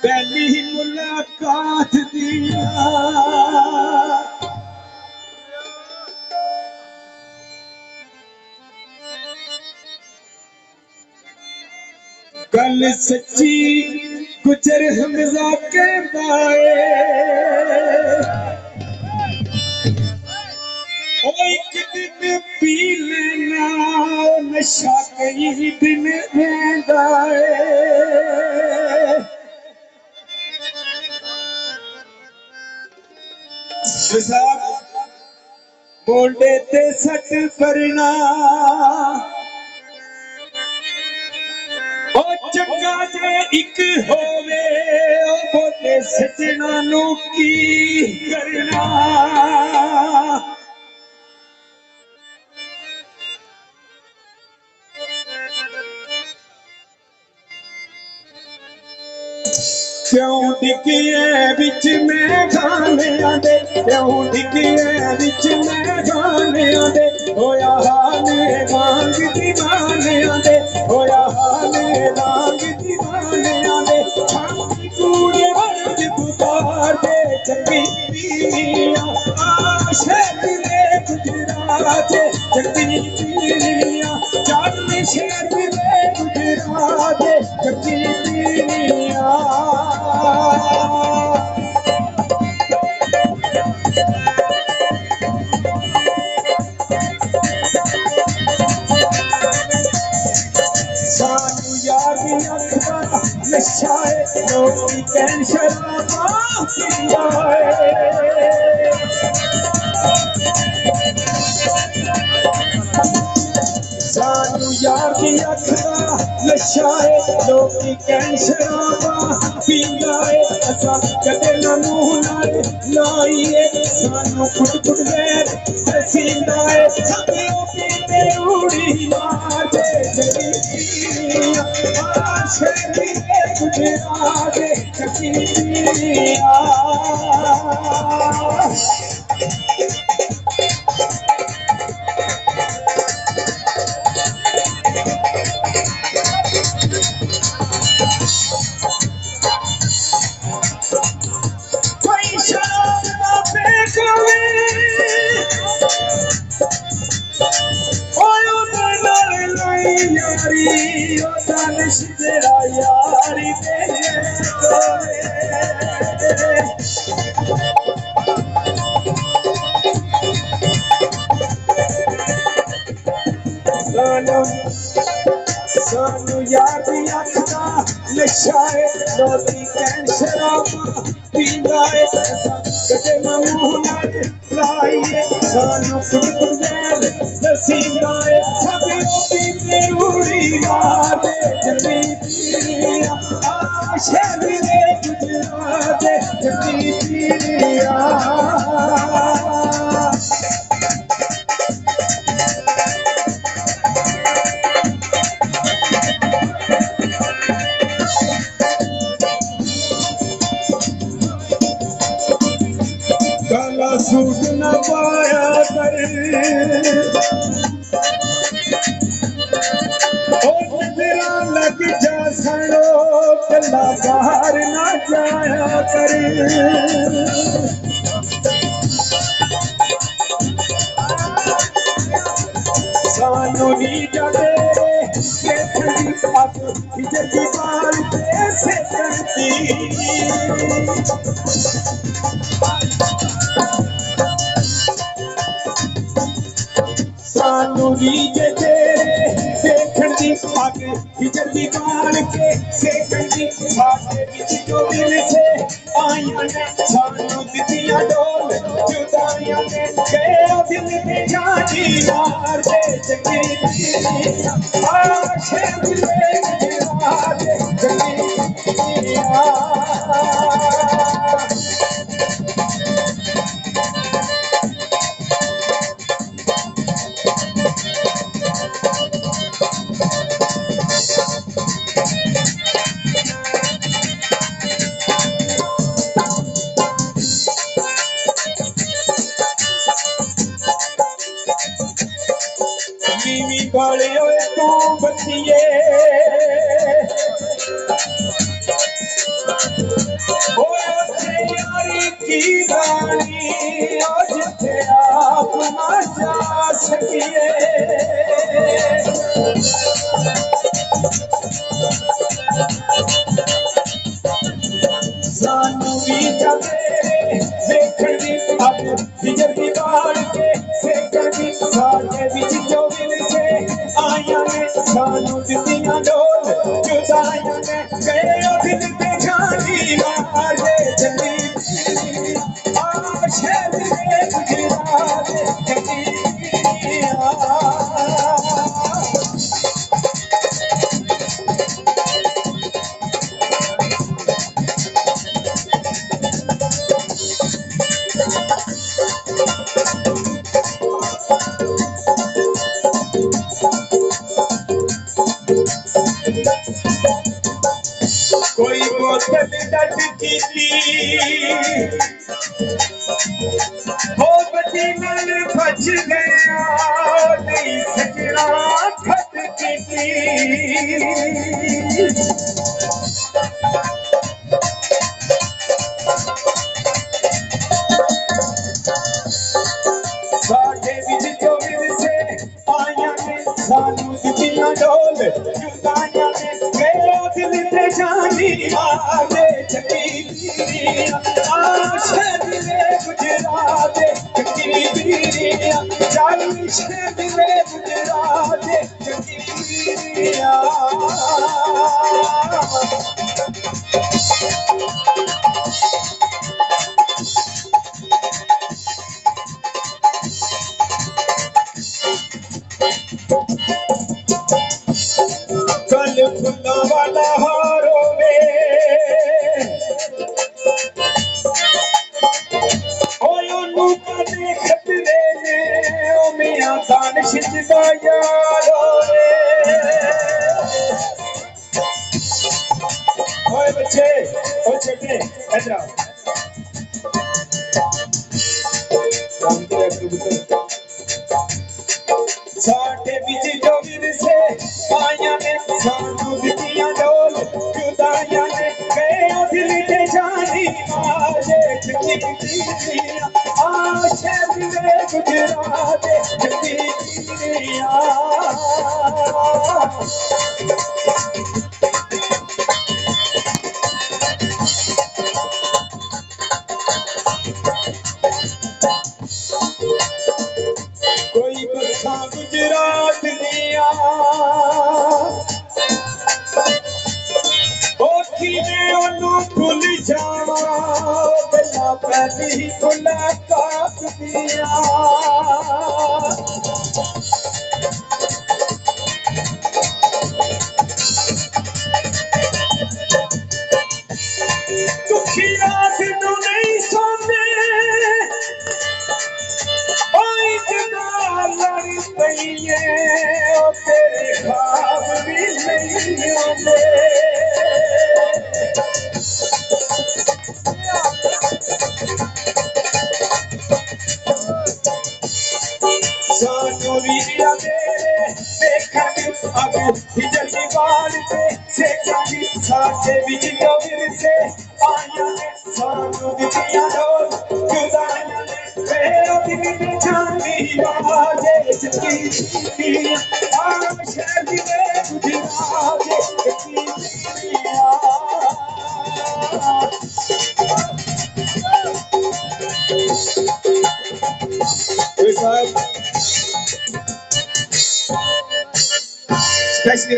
पहली मुलाकात दिया गल सच्ची गुजर हमजा के बाए एक दिन पी लेना नशा कई दिन रहंदा मोड़े ते सट करना ओ चंगा जे एक होवे ओ बोले सजना नू की करना क्यों डिगिए बिच में गाने आंदे क्यों डिगिए बिच में गाने आंदे होया हाले मांग दीवाने आंदे होया हाले मांग दीवाने आंदे छाती कूड़े वर्ज पुकार दे चंगी पीलियां आशे दे गुजरात चंगी पीलियां चांदनी शेर दे गुजरात चंगी पीलियां सानू याद अखबार नशाए लोकी कैन शराबा सानू यार की अखदा नशाए लोकी कैन शराबा पींदा है असा कदे ना मुंह नाल लाइए सानू खुद खुद गैर पसींदा है सबे पीते उड़ी मारे जगी आशे दे गुजरात चकी पिया यारी ओ दानिश तेरा यारी सानू यार दी अखदा नशाए लोकी कैन शराबा पींदा है कदे ना मुंह नाल लाइए सानू खुद खुद गैर पसींदा है सबे पीते उड़ी मारे जगी पिया आशे दे गुजरात जगी पिया काला सूट न पाया कर ओ तेरा लग जा सड़ो कला बाहर न जाया कर सानू नी जाने ठंडी पाप जगी बाल से करती सानू रीजे देखण दी पग हिजरदी बाल के सेकण दी साडे विच जो दिल से आईयां ने सानू दितियां डोल जुदाइयां ने गए दिल में जानी मार दे जगी आशे दिले मार दे जगी गले तू बचिए देखण दी अब हिजर दी बाल के सेकण दी साडे विच जो मिलसे आया ने सानू दित्तियां डोल जुदाइयां ने गए ओ दिल ते जानी मारे जल्दी शहर दे गुजरात जल्दी कोई बोतल डट की हो बची नाल बच गया नहीं सजना खट की साडे विच जो मिलसे आया ने सानू दित्तियां डोल जुदाइयां ने गए दिल ते जानी मारे जगी आशा दिले गुजरात जगी पीरिया चल इश्क दिले गुजरात जगी पीरिया कल फुल्ला वाला हारोवे ओनू कदे खतरे ने ओ मियां दानिश दा यार ओए बच्चे ओ छोटे इधर आओ साडे विच जो मिलसे आया ने सानू दित्तियां डोल जुदाइयां ने गए ओ दिल ते जानी मारे जगी आशा दिले गुजरात जगी पीरिया कोई बसा गुजरात दिया ओखिए ओनू भुल जावा गल्ला पहली मुलाकात दिया दुखी रात नू नहीं सोंदे लड़ पईए ओ तेरे ख्वाब भी नहीं आंदे सानू रिया मेरे देखण अब हिजर दी बाल पे सेकण साडे विच जो मिलसे आया ने सानू दित्तियां डोल जुदाइयां ने गए ओ दिल ते जानी मारे जगी आशा दिले गुजरात जगी पीरिया Especially